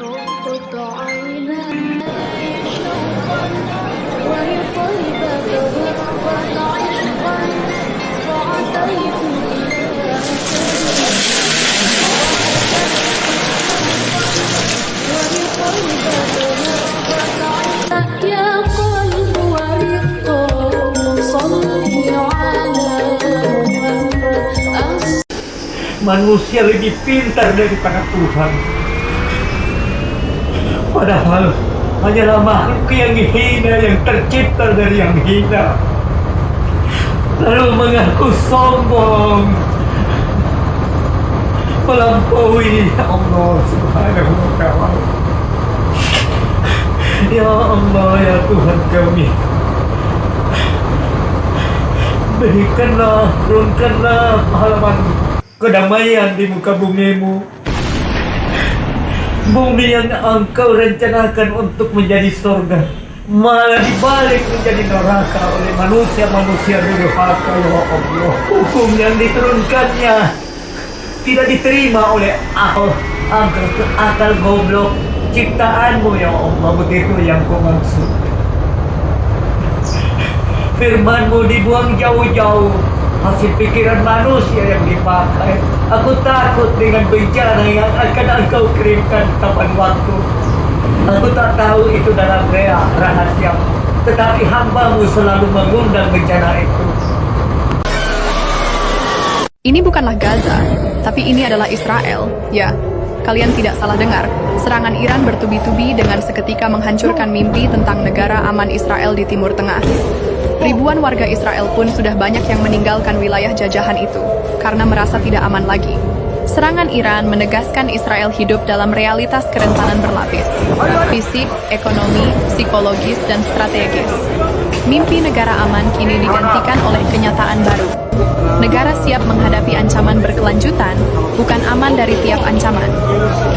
ربط عيناي شوقا ولطيبة غربا عشقا فعتيت إلى ولطيبة غربا يا قلب ورقا صلي على محمد. Manusia lebih pintar daripada Tuhan. Padahal hanyalah makhluk yang hina yang tercipta dari yang hina. Lalu mengaku sombong, melampaui Allah Subhanahu wa Ta'ala. Ya Allah, ya Tuhan kami, berikanlah, turunkanlah halaman kedamaian di muka bumimu, bumi yang engkau rencanakan untuk menjadi surga malah dibalik menjadi neraka oleh manusia-manusia durhaka. Ya Allah, hukum yang diturunkannya tidak diterima oleh akal goblok ciptaanmu. Ya Allah, begitu yang ku maksud. Firmanmu dibuang jauh-jauh, hasil pikiran manusia yang dipakai. Aku takut dengan bencana yang akan engkau kirimkan kapan waktu. Aku tak tahu itu dalam rahasia, tetapi hambamu selalu mengundang bencana itu. Ini bukanlah Gaza, tapi ini adalah Israel. Ya, kalian tidak salah dengar. Serangan Iran bertubi-tubi dengan seketika menghancurkan mimpi tentang negara aman Israel di Timur Tengah. Ribuan warga Israel pun sudah banyak yang meninggalkan wilayah jajahan itu karena merasa tidak aman lagi. Serangan Iran menegaskan Israel hidup dalam realitas kerentanan berlapis, fisik, ekonomi, psikologis, dan strategis. Mimpi negara aman kini digantikan oleh kenyataan baru. Negara siap menghadapi ancaman berkelanjutan, bukan aman dari tiap ancaman.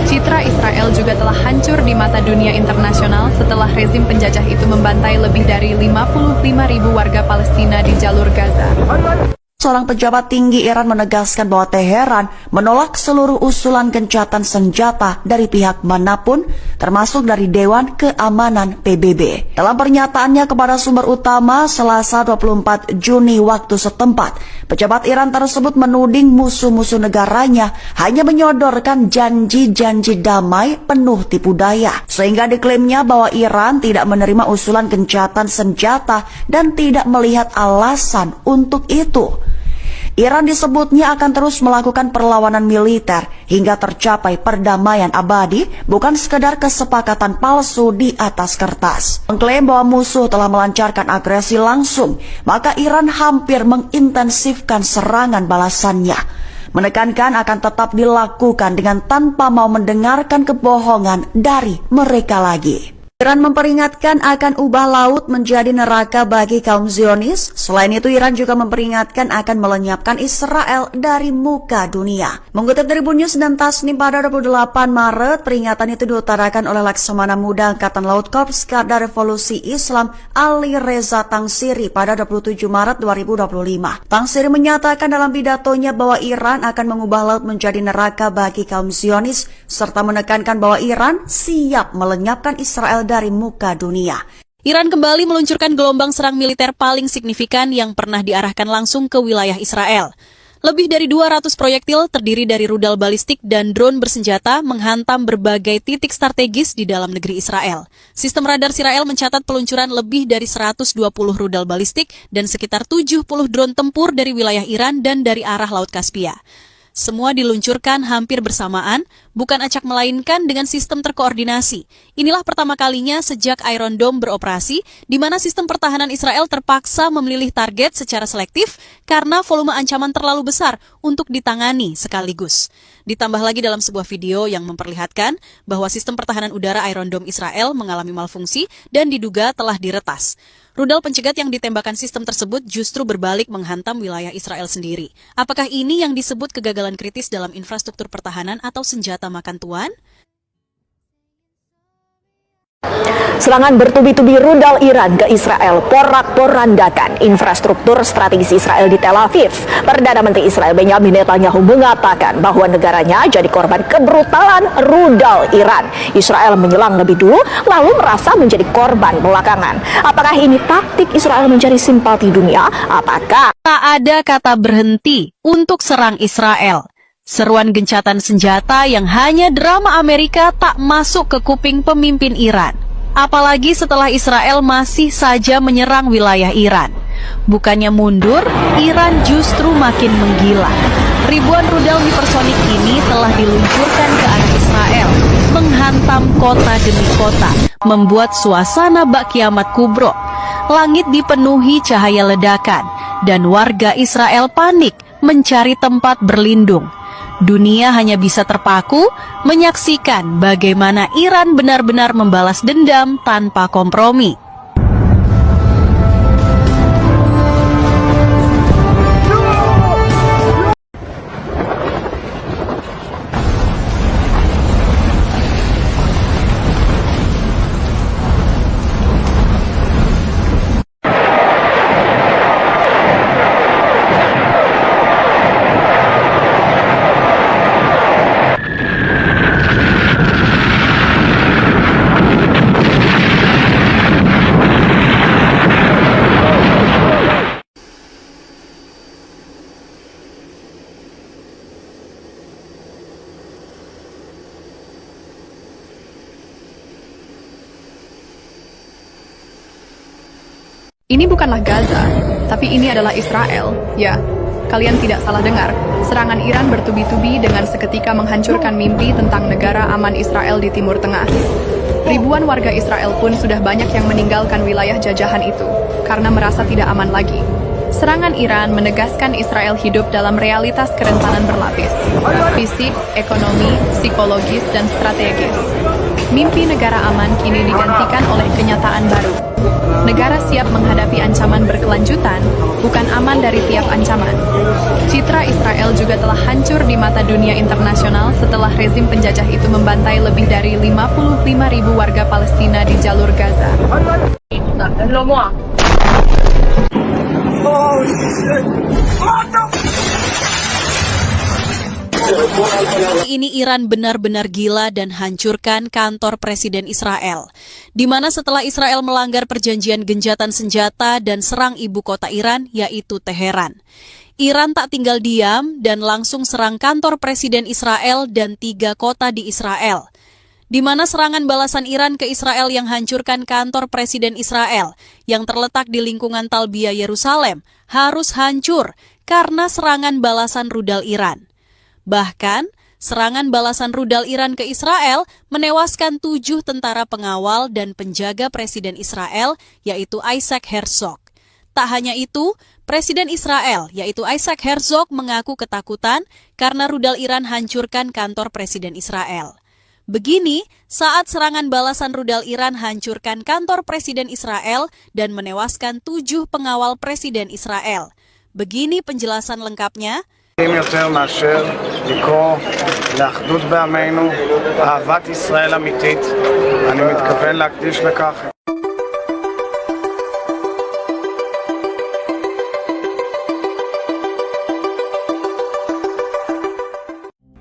Citra Israel juga telah hancur di mata dunia internasional setelah rezim penjajah itu membantai lebih dari 55.000 warga Palestina di jalur Gaza. Seorang pejabat tinggi Iran menegaskan bahwa Teheran menolak seluruh usulan gencatan senjata dari pihak manapun, termasuk dari Dewan Keamanan PBB. Dalam pernyataannya kepada sumber utama Selasa 24 Juni waktu setempat, pejabat Iran tersebut menuding musuh-musuh negaranya hanya menyodorkan janji-janji damai penuh tipu daya, sehingga diklaimnya bahwa Iran tidak menerima usulan gencatan senjata dan tidak melihat alasan untuk itu. Iran disebutnya akan terus melakukan perlawanan militer hingga tercapai perdamaian abadi, bukan sekedar kesepakatan palsu di atas kertas. Mengklaim bahwa musuh telah melancarkan agresi langsung, maka Iran hampir mengintensifkan serangan balasannya. Menekankan akan tetap dilakukan dengan tanpa mau mendengarkan kebohongan dari mereka lagi. Iran memperingatkan akan ubah laut menjadi neraka bagi kaum Zionis. Selain itu, Iran juga memperingatkan akan melenyapkan Israel dari muka dunia. Mengutip dari News dan Tasnim pada 28 Maret, peringatan itu diutarakan oleh Laksamana Muda Angkatan Laut Korps Garda Revolusi Islam Ali Reza Tangsiri pada 27 Maret 2025. Tangsiri menyatakan dalam pidatonya bahwa Iran akan mengubah laut menjadi neraka bagi kaum Zionis, serta menekankan bahwa Iran siap melenyapkan Israel dari muka dunia. Iran kembali meluncurkan gelombang serang militer paling signifikan yang pernah diarahkan langsung ke wilayah Israel. Lebih dari 200 proyektil terdiri dari rudal balistik dan drone bersenjata menghantam berbagai titik strategis di dalam negeri Israel. Sistem radar Israel mencatat peluncuran lebih dari 120 rudal balistik dan sekitar 70 drone tempur dari wilayah Iran dan dari arah Laut Kaspia. Semua diluncurkan hampir bersamaan, bukan acak melainkan dengan sistem terkoordinasi. Inilah pertama kalinya sejak Iron Dome beroperasi, di mana sistem pertahanan Israel terpaksa memilih target secara selektif karena volume ancaman terlalu besar untuk ditangani sekaligus. Ditambah lagi dalam sebuah video yang memperlihatkan bahwa sistem pertahanan udara Iron Dome Israel mengalami malfungsi dan diduga telah diretas. Rudal pencegat yang ditembakkan sistem tersebut justru berbalik menghantam wilayah Israel sendiri. Apakah ini yang disebut kegagalan kritis dalam infrastruktur pertahanan atau senjata makan tuan? Serangan bertubi-tubi rudal Iran ke Israel porak-porandakan infrastruktur strategis Israel di Tel Aviv. Perdana Menteri Israel Benjamin Netanyahu mengatakan bahwa negaranya jadi korban kebrutalan rudal Iran. Israel menyelang lebih dulu, lalu merasa menjadi korban belakangan. Apakah ini taktik Israel mencari simpati dunia? Apakah Tak ada kata berhenti untuk serang Israel. Seruan gencatan senjata yang hanya drama Amerika tak masuk ke kuping pemimpin Iran. Apalagi setelah Israel masih saja menyerang wilayah Iran. Bukannya mundur, Iran justru makin menggila. Ribuan rudal hipersonik ini telah diluncurkan ke arah Israel, menghantam kota demi kota, membuat suasana bak kiamat kubro. Langit dipenuhi cahaya ledakan, dan warga Israel panik mencari tempat berlindung. Dunia hanya bisa terpaku menyaksikan bagaimana Iran benar-benar membalas dendam tanpa kompromi. Ini bukanlah Gaza, tapi ini adalah Israel. Ya, kalian tidak salah dengar. Serangan Iran bertubi-tubi dengan seketika menghancurkan mimpi tentang negara aman Israel di Timur Tengah. Ribuan warga Israel pun sudah banyak yang meninggalkan wilayah jajahan itu, karena merasa tidak aman lagi. Serangan Iran menegaskan Israel hidup dalam realitas kerentanan berlapis. Fisik, ekonomi, psikologis, dan strategis. Mimpi negara aman kini digantikan oleh kenyataan baru. Negara siap menghadapi ancaman berkelanjutan, bukan aman dari tiap ancaman. Citra Israel juga telah hancur di mata dunia internasional setelah rezim penjajah itu membantai lebih dari 55.000 warga Palestina di jalur Gaza. Ini Iran benar-benar gila dan hancurkan kantor Presiden Israel, di mana setelah Israel melanggar perjanjian gencatan senjata dan serang ibu kota Iran, yaitu Teheran. Iran tak tinggal diam dan langsung serang kantor Presiden Israel dan 3 kota di Israel, di mana serangan balasan Iran ke Israel yang hancurkan kantor Presiden Israel yang terletak di lingkungan Talbiyah Yerusalem harus hancur karena serangan balasan rudal Iran. Bahkan, serangan balasan rudal Iran ke Israel menewaskan 7 tentara pengawal dan penjaga Presiden Israel, yaitu Isaac Herzog. Tak hanya itu, Presiden Israel, yaitu Isaac Herzog, mengaku ketakutan karena rudal Iran hancurkan kantor Presiden Israel. Begini, saat serangan balasan rudal Iran hancurkan kantor Presiden Israel dan menewaskan 7 pengawal Presiden Israel. Begini penjelasan lengkapnya. יותר מאשר לקרוא לאחדות בעמנו, אהבת ישראל אמיתית. אני מתכוון להקדיש לכך.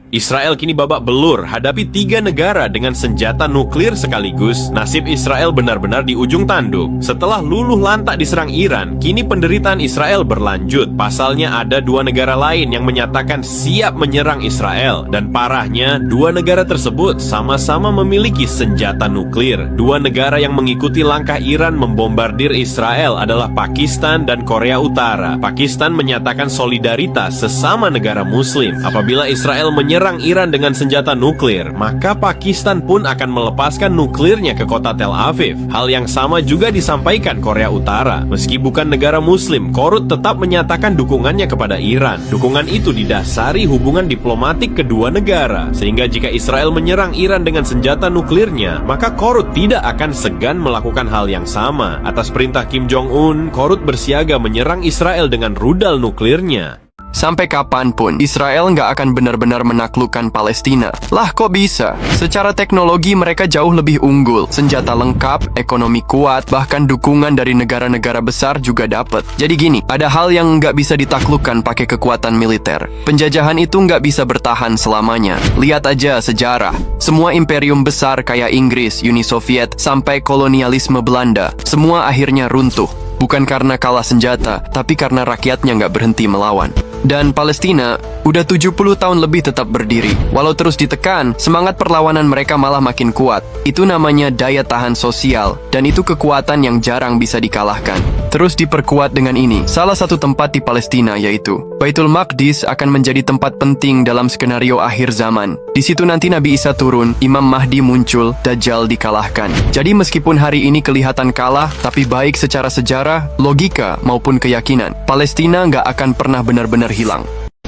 Israel kini babak belur hadapi 3 negara dengan senjata nuklir sekaligus. Nasib Israel benar-benar di ujung tanduk. Setelah luluh lantak diserang Iran, kini penderitaan Israel berlanjut. Pasalnya ada 2 negara lain yang menyatakan siap menyerang Israel. Dan parahnya, 2 negara tersebut sama-sama memiliki senjata nuklir. 2 negara yang mengikuti langkah Iran membombardir Israel adalah Pakistan dan Korea Utara. Pakistan menyatakan solidaritas sesama negara muslim. Apabila Israel menyerang Iran dengan senjata nuklir, maka Pakistan pun akan melepaskan nuklirnya ke kota Tel Aviv. Hal yang sama juga disampaikan Korea Utara. Meski bukan negara muslim, Korut tetap menyatakan dukungannya kepada Iran. Dukungan itu didasari hubungan diplomatik kedua negara. Sehingga jika Israel menyerang Iran dengan senjata nuklirnya, maka Korut tidak akan segan melakukan hal yang sama. Atas perintah Kim Jong-un, Korut bersiaga menyerang Israel dengan rudal nuklirnya. Sampai kapanpun, Israel nggak akan benar-benar menaklukkan Palestina. Lah kok bisa? Secara teknologi mereka jauh lebih unggul, senjata lengkap, ekonomi kuat, bahkan dukungan dari negara-negara besar juga dapat. Jadi gini, ada hal yang nggak bisa ditaklukkan pakai kekuatan militer. Penjajahan itu nggak bisa bertahan selamanya. Lihat aja sejarah. Semua imperium besar kayak Inggris, Uni Soviet, sampai kolonialisme Belanda, semua akhirnya runtuh. Bukan karena kalah senjata, tapi karena rakyatnya nggak berhenti melawan. Dan Palestina udah 70 tahun lebih tetap berdiri. Walau terus ditekan, semangat perlawanan mereka malah makin kuat. Itu namanya daya tahan sosial, dan itu kekuatan yang jarang bisa dikalahkan. Terus diperkuat dengan ini, salah satu tempat di Palestina yaitu Baitul Maqdis akan menjadi tempat penting dalam skenario akhir zaman. Di situ nanti Nabi Isa turun, Imam Mahdi muncul, Dajjal dikalahkan. Jadi meskipun hari ini kelihatan kalah, tapi baik secara sejarah, logika maupun keyakinan, Palestina nggak akan pernah benar-benar hilang.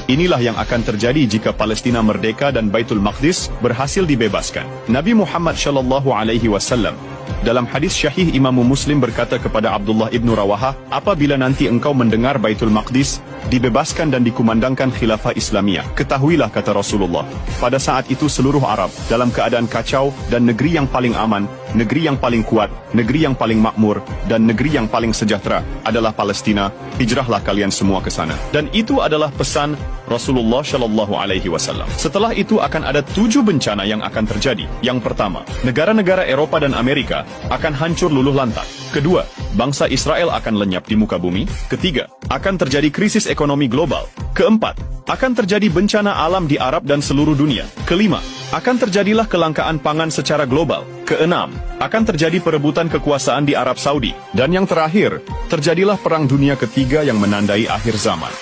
Inilah yang akan terjadi jika Palestina merdeka dan Baitul Maqdis berhasil dibebaskan. Nabi Muhammad SAW dalam hadis syahih Imam Muslim berkata kepada Abdullah ibnu Rawahah, apabila nanti engkau mendengar Baitul Maqdis dibebaskan dan dikumandangkan khilafah Islamiyah, ketahuilah kata Rasulullah, pada saat itu seluruh Arab dalam keadaan kacau dan negeri yang paling aman, negeri yang paling kuat, negeri yang paling makmur, dan negeri yang paling sejahtera adalah Palestina. Hijrahlah kalian semua ke sana. Dan itu adalah pesan Rasulullah SAW. Setelah itu akan ada 7 bencana yang akan terjadi. Yang pertama, negara-negara Eropa dan Amerika akan hancur luluh lantak. Kedua, bangsa Israel akan lenyap di muka bumi. Ketiga, akan terjadi krisis ekonomi global. Keempat, akan terjadi bencana alam di Arab dan seluruh dunia. Kelima, akan terjadilah kelangkaan pangan secara global. Keenam, akan terjadi perebutan kekuasaan di Arab Saudi. Dan yang terakhir, terjadilah Perang Dunia Ketiga yang menandai akhir zaman.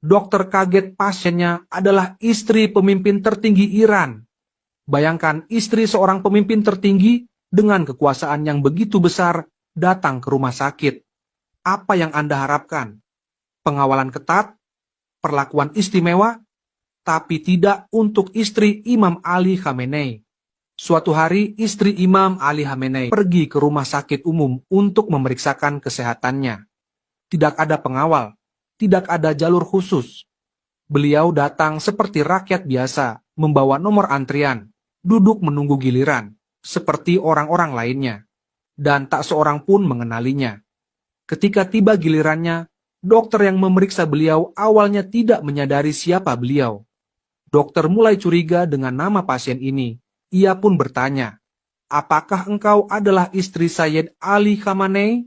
Dokter kaget pasiennya adalah istri pemimpin tertinggi Iran. Bayangkan istri seorang pemimpin tertinggi dengan kekuasaan yang begitu besar datang ke rumah sakit. Apa yang Anda harapkan? Pengawalan ketat? Perlakuan istimewa? Tapi tidak untuk istri Imam Ali Khamenei. Suatu hari istri Imam Ali Khamenei pergi ke rumah sakit umum untuk memeriksakan kesehatannya. Tidak ada pengawal, tidak ada jalur khusus. Beliau datang seperti rakyat biasa, membawa nomor antrian, duduk menunggu giliran, seperti orang-orang lainnya. Dan tak seorang pun mengenalinya. Ketika tiba gilirannya, dokter yang memeriksa beliau awalnya tidak menyadari siapa beliau. Dokter mulai curiga dengan nama pasien ini. Ia pun bertanya, apakah engkau adalah istri Sayyid Ali Khamenei?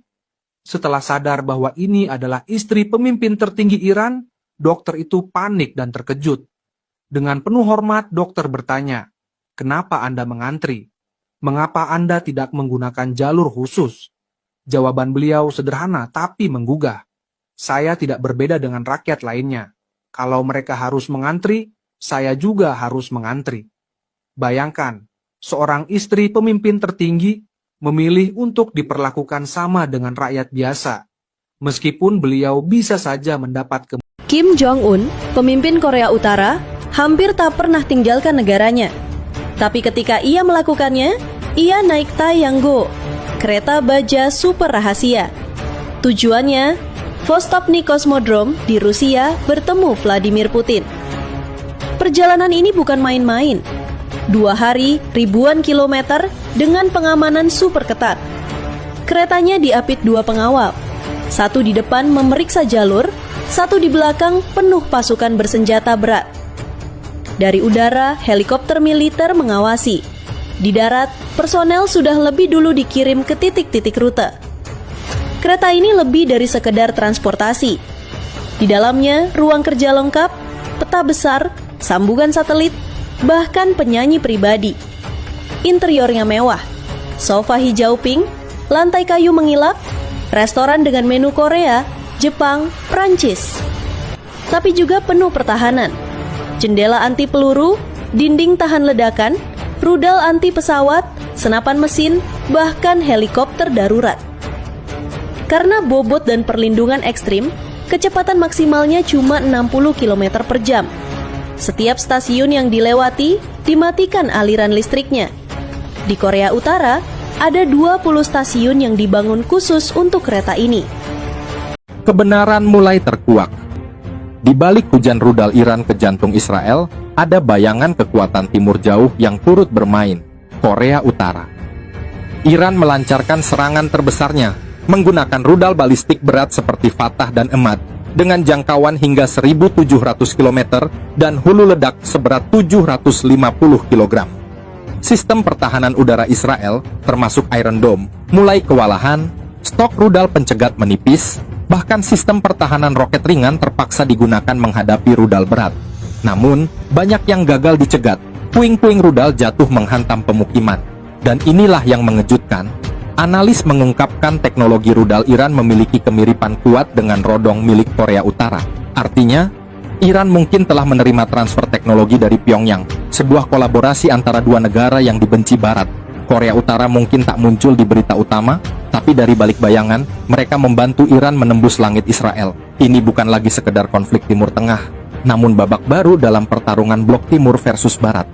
Setelah sadar bahwa ini adalah istri pemimpin tertinggi Iran, dokter itu panik dan terkejut. Dengan penuh hormat, dokter bertanya, kenapa Anda mengantri? Mengapa Anda tidak menggunakan jalur khusus? Jawaban beliau sederhana tapi menggugah. Saya tidak berbeda dengan rakyat lainnya. Kalau mereka harus mengantri, saya juga harus mengantri. Bayangkan, seorang istri pemimpin tertinggi memilih untuk diperlakukan sama dengan rakyat biasa, meskipun beliau bisa saja mendapat Kim Jong-un, pemimpin Korea Utara, hampir tak pernah tinggalkan negaranya. Tapi ketika ia melakukannya, ia naik Taeyanggo, kereta baja super rahasia. Tujuannya, Vostokny Cosmodrome di Rusia bertemu Vladimir Putin. Perjalanan ini bukan main-main. 2 hari, ribuan kilometer dengan pengamanan super ketat. Keretanya diapit 2 pengawal. Satu di depan memeriksa jalur, satu di belakang penuh pasukan bersenjata berat. Dari udara, helikopter militer mengawasi. Di darat, personel sudah lebih dulu dikirim ke titik-titik rute. Kereta ini lebih dari sekedar transportasi. Di dalamnya, ruang kerja lengkap, peta besar, sambungan satelit, bahkan penyanyi pribadi. Interiornya mewah, sofa hijau pink, lantai kayu mengilap, restoran dengan menu Korea, Jepang, Prancis. Tapi juga penuh pertahanan. Jendela anti peluru, dinding tahan ledakan, rudal anti pesawat, senapan mesin, bahkan helikopter darurat. Karena bobot dan perlindungan ekstrim, kecepatan maksimalnya cuma 60 km per jam. Setiap stasiun yang dilewati dimatikan aliran listriknya. Di Korea Utara, ada 20 stasiun yang dibangun khusus untuk kereta ini. Kebenaran mulai terkuak. Di balik hujan rudal Iran ke jantung Israel, ada bayangan kekuatan timur jauh yang turut bermain, Korea Utara. Iran melancarkan serangan terbesarnya, menggunakan rudal balistik berat seperti Fatah dan Emad, dengan jangkauan hingga 1.700 km dan hulu ledak seberat 750 kg. Sistem pertahanan udara Israel, termasuk Iron Dome, mulai kewalahan, stok rudal pencegat menipis, bahkan sistem pertahanan roket ringan terpaksa digunakan menghadapi rudal berat. Namun, banyak yang gagal dicegat, puing-puing rudal jatuh menghantam pemukiman. Dan inilah yang mengejutkan, analis mengungkapkan teknologi rudal Iran memiliki kemiripan kuat dengan rodong milik Korea Utara. Artinya, Iran mungkin telah menerima transfer teknologi dari Pyongyang, sebuah kolaborasi antara dua negara yang dibenci Barat. Korea Utara mungkin tak muncul di berita utama, tapi dari balik bayangan, mereka membantu Iran menembus langit Israel. Ini bukan lagi sekedar konflik Timur Tengah, namun babak baru dalam pertarungan Blok Timur versus Barat.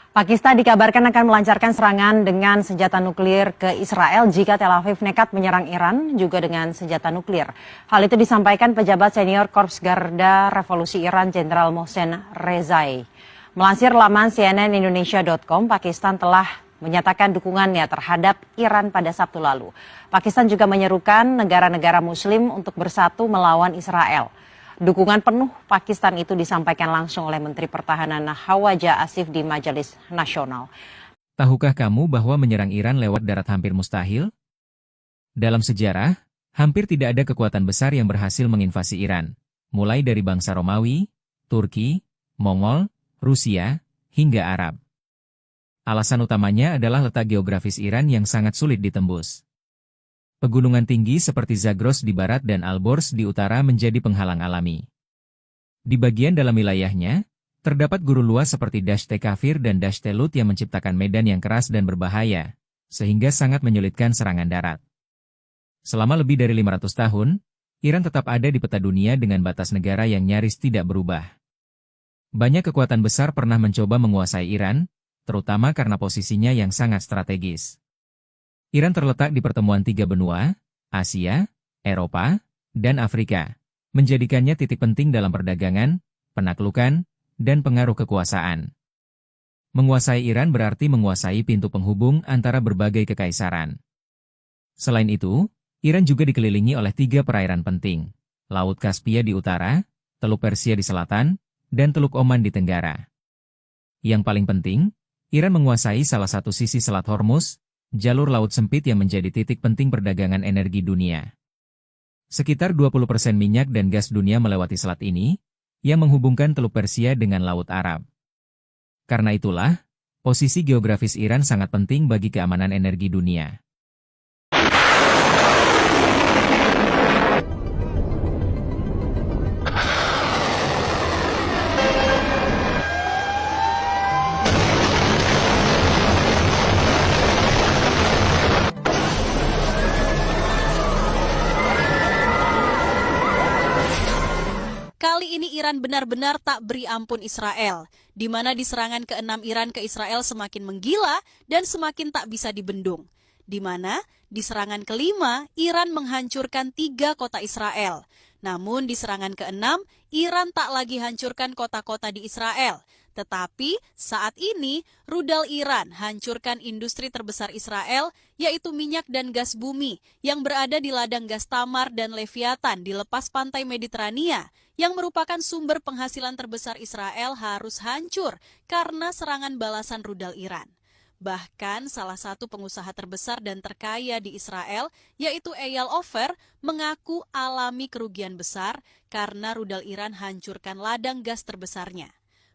Pakistan dikabarkan akan melancarkan serangan dengan senjata nuklir ke Israel jika Tel Aviv nekat menyerang Iran juga dengan senjata nuklir. Hal itu disampaikan pejabat senior Korps Garda Revolusi Iran Jenderal Mohsen Rezai. Melansir laman cnnindonesia.com, Pakistan telah menyatakan dukungannya terhadap Iran pada Sabtu lalu. Pakistan juga menyerukan negara-negara Muslim untuk bersatu melawan Israel. Dukungan penuh Pakistan itu disampaikan langsung oleh Menteri Pertahanan Hawaja Asif di Majelis Nasional. Tahukah kamu bahwa menyerang Iran lewat darat hampir mustahil? Dalam sejarah, hampir tidak ada kekuatan besar yang berhasil menginvasi Iran, mulai dari bangsa Romawi, Turki, Mongol, Rusia, hingga Arab. Alasan utamanya adalah letak geografis Iran yang sangat sulit ditembus. Pegunungan tinggi seperti Zagros di barat dan Alborz di utara menjadi penghalang alami. Di bagian dalam wilayahnya, terdapat gurun luas seperti Dasht-e Kafir dan Dasht-e Lut yang menciptakan medan yang keras dan berbahaya, sehingga sangat menyulitkan serangan darat. Selama lebih dari 500 tahun, Iran tetap ada di peta dunia dengan batas negara yang nyaris tidak berubah. Banyak kekuatan besar pernah mencoba menguasai Iran, terutama karena posisinya yang sangat strategis. Iran terletak di pertemuan tiga benua, Asia, Eropa, dan Afrika, menjadikannya titik penting dalam perdagangan, penaklukan, dan pengaruh kekuasaan. Menguasai Iran berarti menguasai pintu penghubung antara berbagai kekaisaran. Selain itu, Iran juga dikelilingi oleh 3 perairan penting, Laut Kaspia di utara, Teluk Persia di selatan, dan Teluk Oman di tenggara. Yang paling penting, Iran menguasai salah satu sisi Selat Hormuz, jalur laut sempit yang menjadi titik penting perdagangan energi dunia. Sekitar 20% minyak dan gas dunia melewati selat ini, yang menghubungkan Teluk Persia dengan Laut Arab. Karena itulah, posisi geografis Iran sangat penting bagi keamanan energi dunia. Kali ini Iran benar-benar tak beri ampun Israel, di mana di serangan ke-6 Iran ke Israel semakin menggila dan semakin tak bisa dibendung. Di mana di serangan ke-5 Iran menghancurkan 3 kota Israel. Namun di serangan ke-6 Iran tak lagi hancurkan kota-kota di Israel. Tetapi saat ini rudal Iran hancurkan industri terbesar Israel, yaitu minyak dan gas bumi yang berada di ladang gas Tamar dan Leviathan di lepas pantai Mediterania, yang merupakan sumber penghasilan terbesar Israel harus hancur karena serangan balasan rudal Iran. Bahkan salah satu pengusaha terbesar dan terkaya di Israel, yaitu Eyal Ofer, mengaku alami kerugian besar karena rudal Iran hancurkan ladang gas terbesarnya.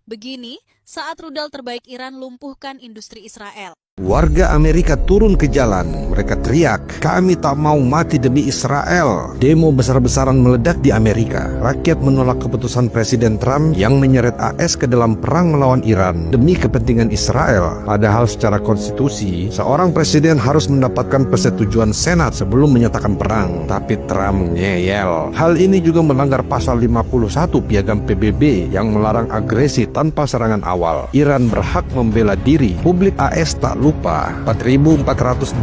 Begini saat rudal terbaik Iran lumpuhkan industri Israel. Warga Amerika turun ke jalan, mereka teriak, kami tak mau mati demi Israel. Demo besar-besaran meledak di Amerika. Rakyat menolak keputusan Presiden Trump yang menyeret AS ke dalam perang melawan Iran demi kepentingan Israel. Padahal secara konstitusi, seorang presiden harus mendapatkan persetujuan Senat sebelum menyatakan perang. Tapi Trump ngeyel. Hal ini juga melanggar pasal 51 Piagam PBB yang melarang agresi tanpa serangan awal. Iran berhak membela diri. Publik AS tak lupa, 4.487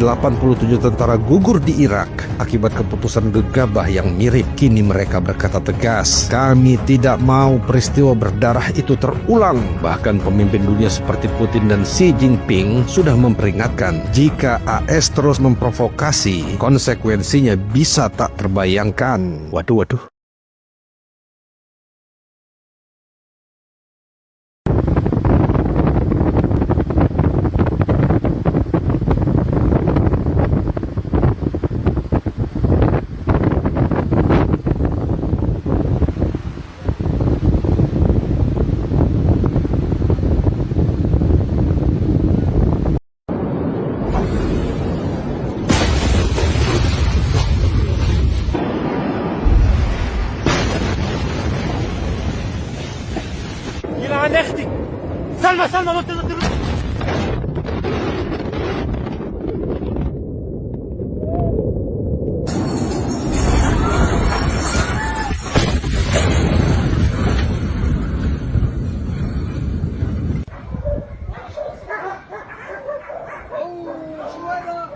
tentara gugur di Irak akibat keputusan gegabah yang mirip. Kini mereka berkata tegas, kami tidak mau peristiwa berdarah itu terulang. Bahkan pemimpin dunia seperti Putin dan Xi Jinping sudah memperingatkan, jika AS terus memprovokasi, konsekuensinya bisa tak terbayangkan. Waduh.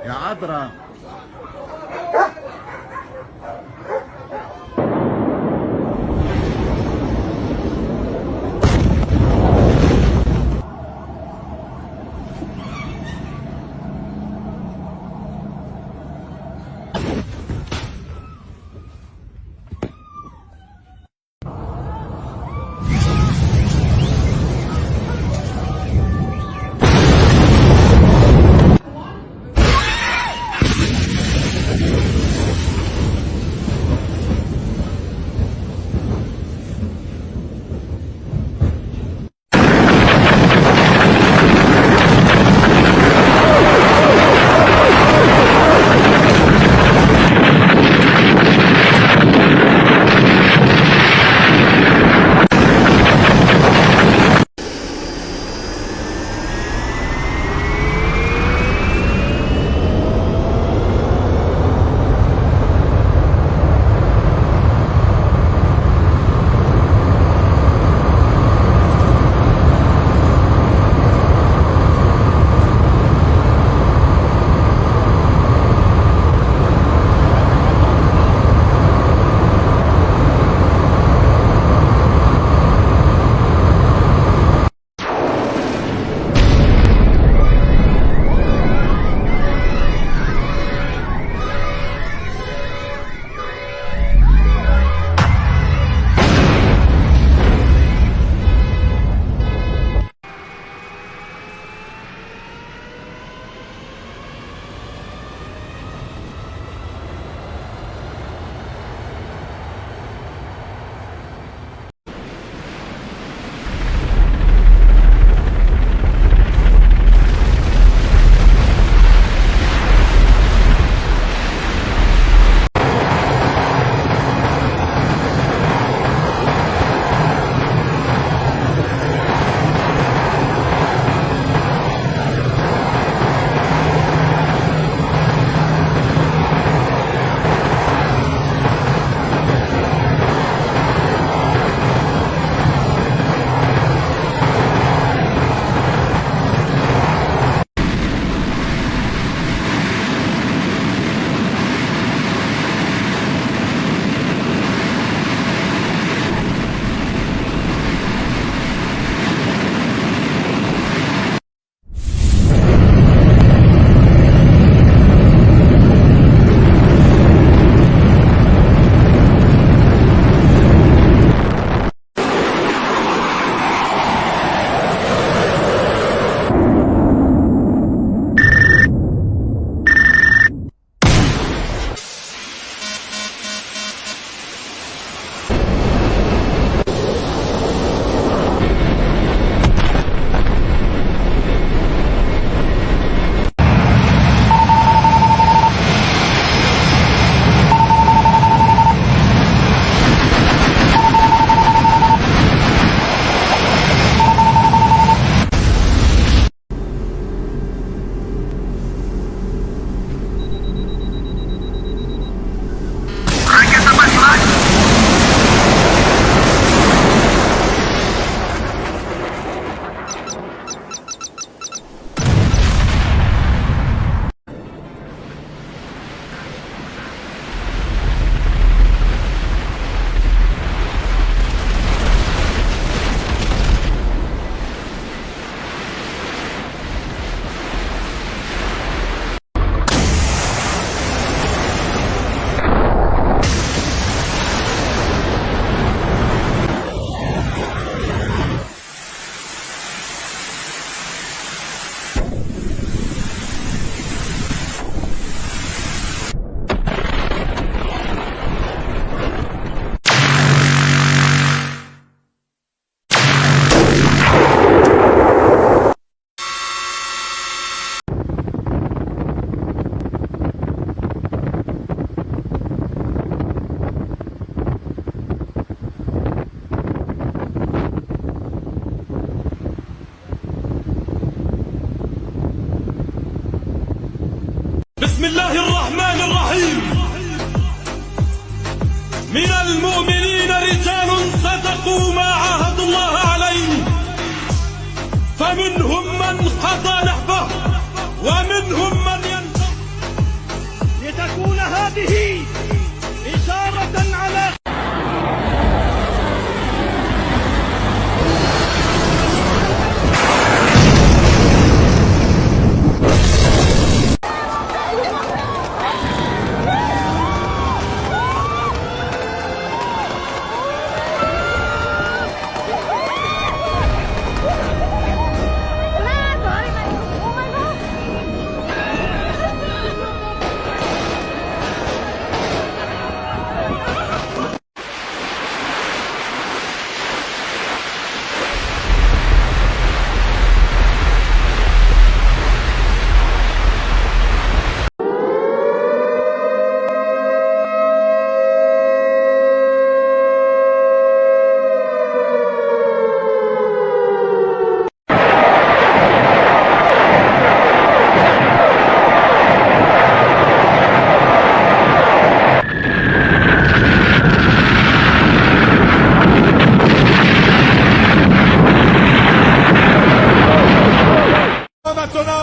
يا عذرا من المؤمنين رجال صدقوا ما عاهدوا الله عليه فمنهم من قضى نحبه ومنهم من ينتظر لتكون هذه إشارة على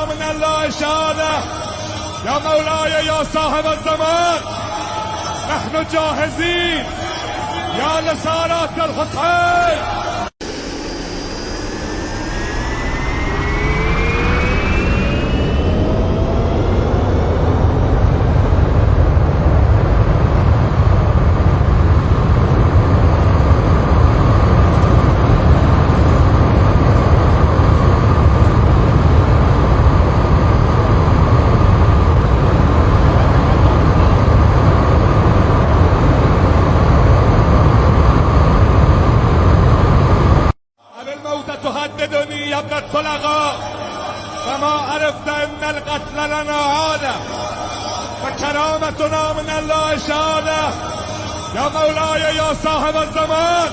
من الله شهادة يا مولاي يا صاحب الزمان نحن جاهزين يا لسانات الحسين تهددني يا ابن الطلقاء فما عرفت ان القتل لنا عاده فكرامتنا من الله شهاده يا مولاي يا صاحب الزمان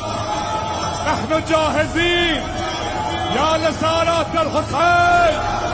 نحن جاهزين يا لسانات الحسين